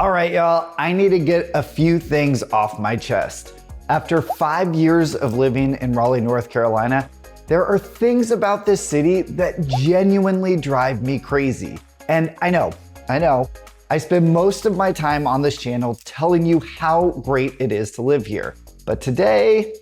All right, y'all, I need to get a few things off my chest. After 5 years of living in Raleigh, North Carolina, there are things about this city that genuinely drive me crazy. And I know, I spend most of my time on this channel telling you how great it is to live here. But today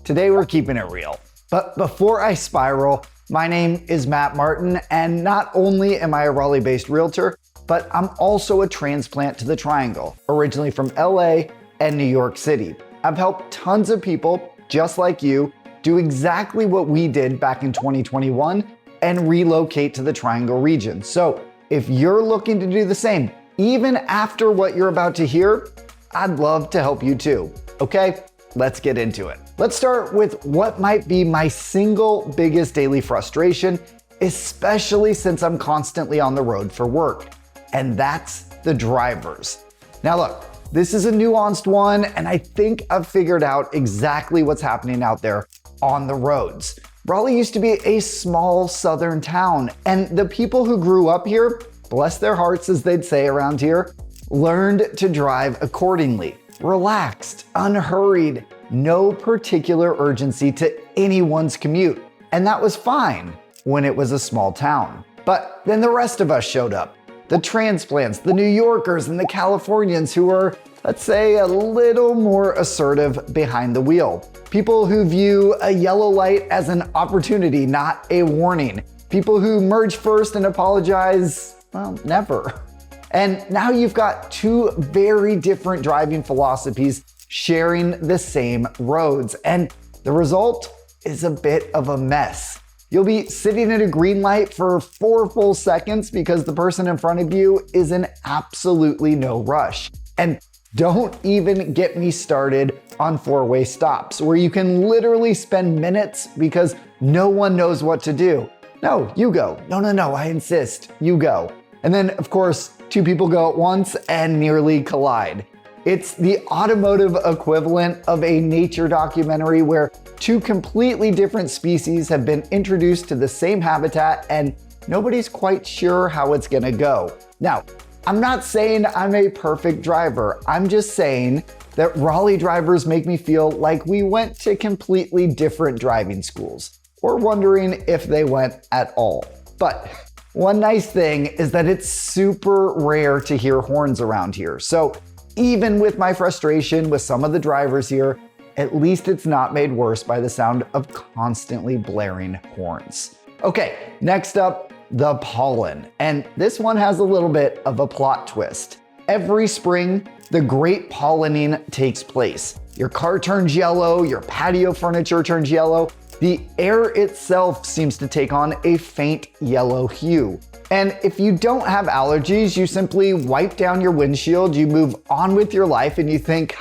we're keeping it real. But before I spiral, my name is Matt Martin, and not only am I a Raleigh-based realtor, but I'm also a transplant to the Triangle, originally from LA and New York City. I've helped tons of people, just like you, do exactly what we did back in 2021 and relocate to the Triangle region. So if you're looking to do the same, even after what you're about to hear, I'd love to help you too. Okay, let's get into it. Let's start with what might be my single biggest daily frustration, especially since I'm constantly on the road for work. And that's the drivers. Now look, this is a nuanced one, and I think I've figured out exactly what's happening out there on the roads. Raleigh used to be a small southern town, and the people who grew up here, bless their hearts as they'd say around here, learned to drive accordingly. Relaxed, unhurried, no particular urgency to anyone's commute. And that was fine when it was a small town. But then the rest of us showed up. The transplants, the New Yorkers, and the Californians who are, let's say, a little more assertive behind the wheel. People who view a yellow light as an opportunity, not a warning. People who merge first and apologize, well, never. And now you've got two very different driving philosophies sharing the same roads. And the result is a bit of a mess. You'll be sitting at a green light for 4 full seconds because the person in front of you is in absolutely no rush. And don't even get me started on four-way stops where you can literally spend minutes because no one knows what to do. No, you go. No, I insist. You go. And then, of course, two people go at once and nearly collide. It's the automotive equivalent of a nature documentary where two completely different species have been introduced to the same habitat and nobody's quite sure how it's gonna go. Now, I'm not saying I'm a perfect driver. I'm just saying that Raleigh drivers make me feel like we went to completely different driving schools, or wondering if they went at all. But one nice thing is that it's super rare to hear horns around here. So even with my frustration with some of the drivers here, at least it's not made worse by the sound of constantly blaring horns. Okay, next up, the pollen. And this one has a little bit of a plot twist. Every spring, the great pollening takes place. Your car turns yellow, your patio furniture turns yellow, the air itself seems to take on a faint yellow hue. And if you don't have allergies, you simply wipe down your windshield, you move on with your life, and you think,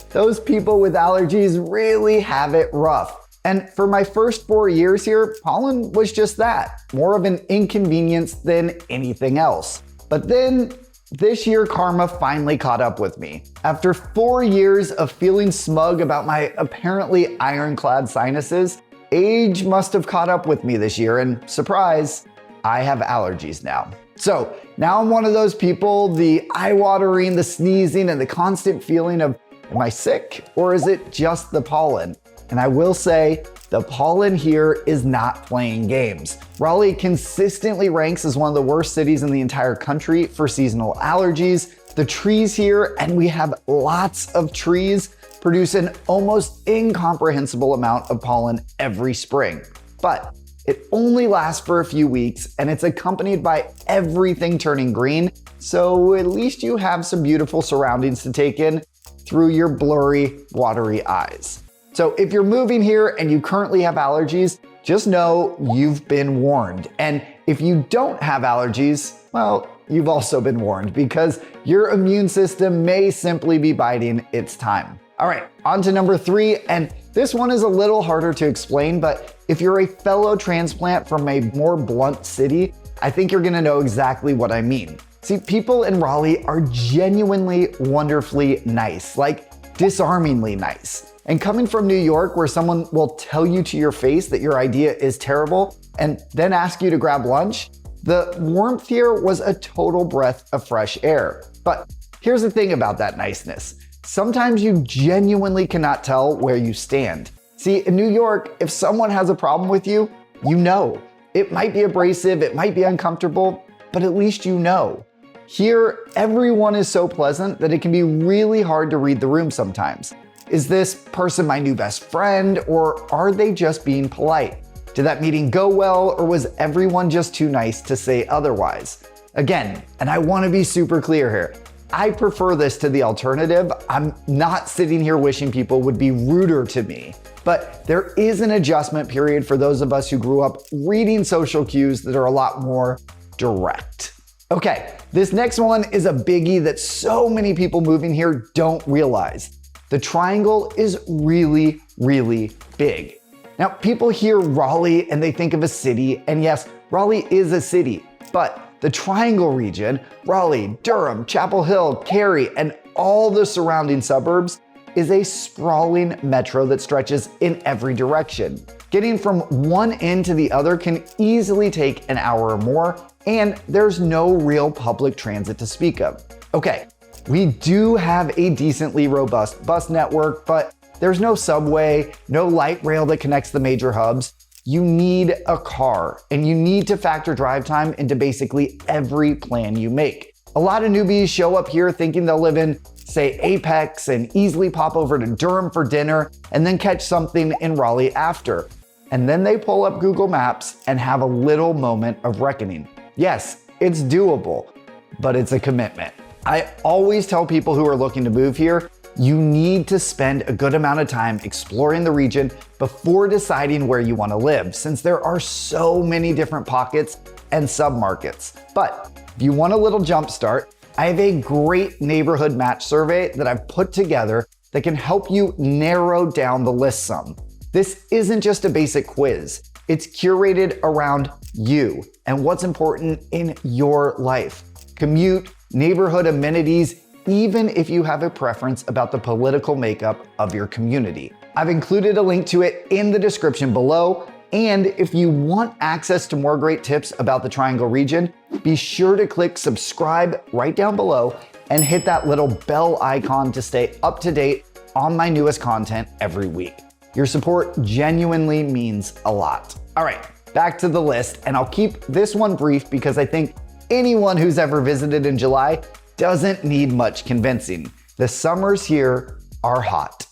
those people with allergies really have it rough. And for my first 4 years here, pollen was just that, more of an inconvenience than anything else. But then this year, karma finally caught up with me. After 4 years of feeling smug about my apparently ironclad sinuses, age must have caught up with me this year, and surprise, I have allergies now. So now I'm one of those people, the eye-watering, the sneezing, and the constant feeling of, am I sick or is it just the pollen? And I will say, the pollen here is not playing games. Raleigh consistently ranks as one of the worst cities in the entire country for seasonal allergies. The trees here, and we have lots of trees, produce an almost incomprehensible amount of pollen every spring. But it only lasts for a few weeks, and it's accompanied by everything turning green, so at least you have some beautiful surroundings to take in through your blurry, watery eyes. So if you're moving here and you currently have allergies, just know you've been warned. And if you don't have allergies, well, you've also been warned because your immune system may simply be biding its time. All right, on to number 3, and this one is a little harder to explain, but if you're a fellow transplant from a more blunt city, I think you're gonna know exactly what I mean. See, people in Raleigh are genuinely wonderfully nice, like disarmingly nice. And coming from New York, where someone will tell you to your face that your idea is terrible and then ask you to grab lunch, the warmth here was a total breath of fresh air. But Here's the thing about that niceness. Sometimes you genuinely cannot tell where you stand. See, in New York, if someone has a problem with you, you know. It might be abrasive, it might be uncomfortable, but at least you know. Here, everyone is so pleasant that it can be really hard to read the room sometimes. Is this person my new best friend, or are they just being polite? Did that meeting go well, or was everyone just too nice to say otherwise? Again, and I want to be super clear here, I prefer this to the alternative. I'm not sitting here wishing people would be ruder to me, but there is an adjustment period for those of us who grew up reading social cues that are a lot more direct. Okay, this next one is a biggie that so many people moving here don't realize. The triangle is really, really big. Now, people hear Raleigh and they think of a city, and yes, Raleigh is a city, but the Triangle region, Raleigh, Durham, Chapel Hill, Cary, and all the surrounding suburbs is a sprawling metro that stretches in every direction. Getting from one end to the other can easily take an hour or more, and there's no real public transit to speak of. Okay, we do have a decently robust bus network, but there's no subway, no light rail that connects the major hubs. You need a car, and you need to factor drive time into basically every plan you make. A lot of newbies show up here thinking they'll live in, say, Apex and easily pop over to Durham for dinner and then catch something in Raleigh after. And then they pull up Google Maps and have a little moment of reckoning. Yes, it's doable, but it's a commitment. I always tell people who are looking to move here, you need to spend a good amount of time exploring the region before deciding where you want to live, since there are so many different pockets and submarkets. But if you want a little jump start, I have a great neighborhood match survey that I've put together that can help you narrow down the list some. This isn't just a basic quiz. It's curated around you and what's important in your life. Commute, neighborhood amenities, even if you have a preference about the political makeup of your community. I've included a link to it in the description below, and if you want access to more great tips about the Triangle region, be sure to click subscribe right down below and hit that little bell icon to stay up to date on my newest content every week. Your support genuinely means a lot. All right, back to the list, and I'll keep this one brief because I think anyone who's ever visited in July doesn't need much convincing. The summers here are hot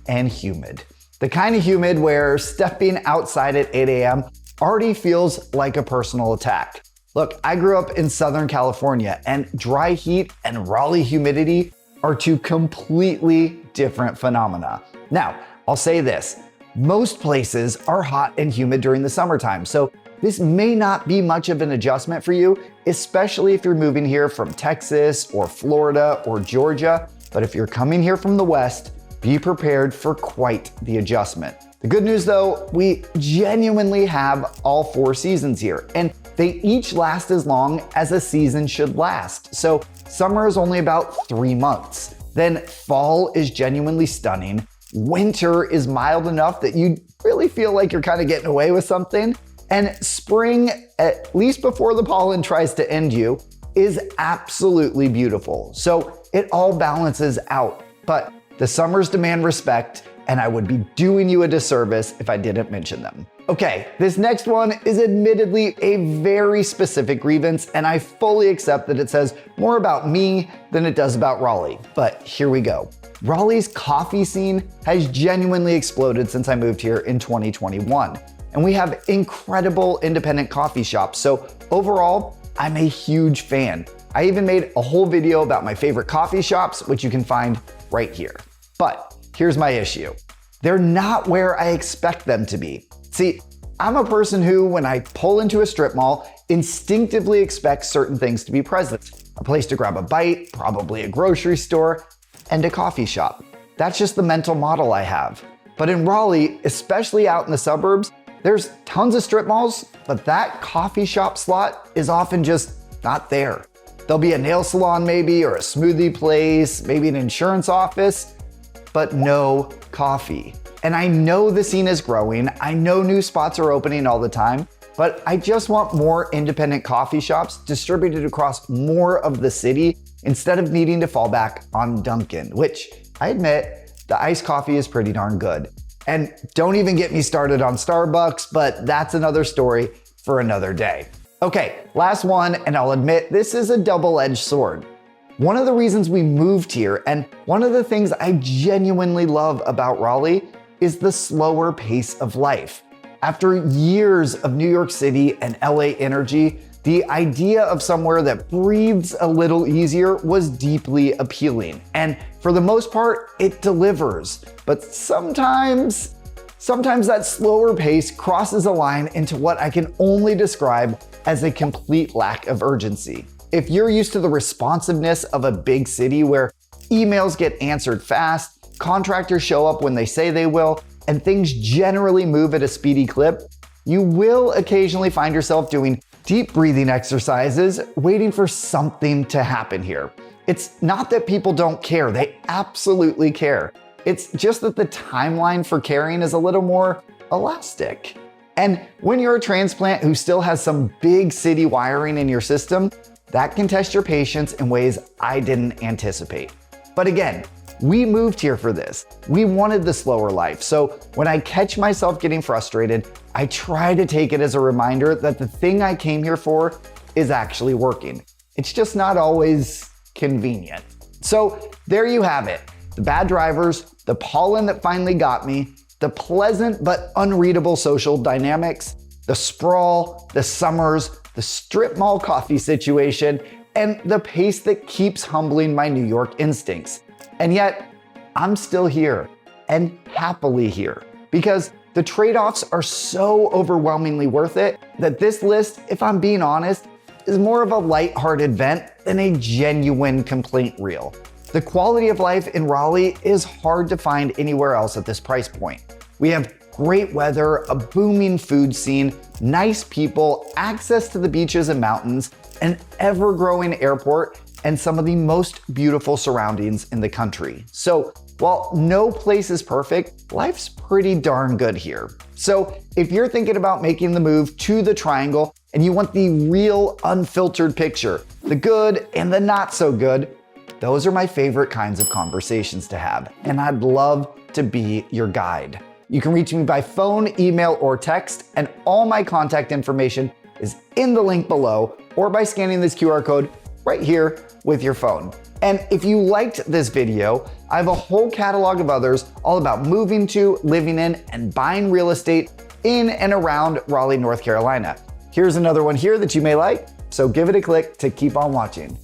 and humid. The kind of humid where stepping outside at 8 a.m. already feels like a personal attack. Look, I grew up in Southern California, and dry heat and Raleigh humidity are two completely different phenomena. Now, I'll say this, most places are hot and humid during the summertime, so this may not be much of an adjustment for you, especially if you're moving here from Texas or Florida or Georgia. But if you're coming here from the West, be prepared for quite the adjustment. The good news though, we genuinely have all 4 seasons here, and they each last as long as a season should last. So summer is only about 3 months. Then fall is genuinely stunning. Winter is mild enough that you really feel like you're kind of getting away with something. And spring, at least before the pollen tries to end you, is absolutely beautiful. So it all balances out. But the summers demand respect, and I would be doing you a disservice if I didn't mention them. Okay, this next one is admittedly a very specific grievance, and I fully accept that it says more about me than it does about Raleigh. But here we go. Raleigh's coffee scene has genuinely exploded since I moved here in 2021. And we have incredible independent coffee shops. So overall, I'm a huge fan. I even made a whole video about my favorite coffee shops, which you can find right here. But here's my issue. They're not where I expect them to be. See, I'm a person who, when I pull into a strip mall, instinctively expects certain things to be present. A place to grab a bite, probably a grocery store, and a coffee shop. That's just the mental model I have. But in Raleigh, especially out in the suburbs, there's tons of strip malls, but that coffee shop slot is often just not there. There'll be a nail salon maybe, or a smoothie place, maybe an insurance office, but no coffee. And I know the scene is growing, I know new spots are opening all the time, but I just want more independent coffee shops distributed across more of the city instead of needing to fall back on Dunkin', which I admit, the iced coffee is pretty darn good. And don't even get me started on Starbucks, but that's another story for another day. Okay, last one, and I'll admit this is a double-edged sword. One of the reasons we moved here, and one of the things I genuinely love about Raleigh, is the slower pace of life. After years of New York City and LA energy, the idea of somewhere that breathes a little easier was deeply appealing. And for the most part, it delivers. But sometimes that slower pace crosses a line into what I can only describe as a complete lack of urgency. If you're used to the responsiveness of a big city where emails get answered fast, contractors show up when they say they will, and things generally move at a speedy clip, you will occasionally find yourself doing deep breathing exercises, waiting for something to happen here. It's not that people don't care, they absolutely care. It's just that the timeline for caring is a little more elastic. And when you're a transplant who still has some big city wiring in your system, that can test your patience in ways I didn't anticipate. But again, we moved here for this. We wanted the slower life. So when I catch myself getting frustrated, I try to take it as a reminder that the thing I came here for is actually working. It's just not always convenient. So there you have it. The bad drivers, the pollen that finally got me, the pleasant but unreadable social dynamics, the sprawl, the summers, the strip mall coffee situation, and the pace that keeps humbling my New York instincts. And yet, I'm still here, and happily here, because the trade-offs are so overwhelmingly worth it that this list, if I'm being honest, is more of a lighthearted vent than a genuine complaint reel. The quality of life in Raleigh is hard to find anywhere else at this price point. We have great weather, a booming food scene, nice people, access to the beaches and mountains, an ever-growing airport, and some of the most beautiful surroundings in the country. So while no place is perfect, life's pretty darn good here. So if you're thinking about making the move to the Triangle and you want the real unfiltered picture, the good and the not so good, those are my favorite kinds of conversations to have, and I'd love to be your guide. You can reach me by phone, email, or text, and all my contact information is in the link below, or by scanning this QR code right here with your phone. And if you liked this video, I have a whole catalog of others all about moving to, living in, and buying real estate in and around Raleigh, North Carolina. Here's another one here that you may like, so give it a click to keep on watching.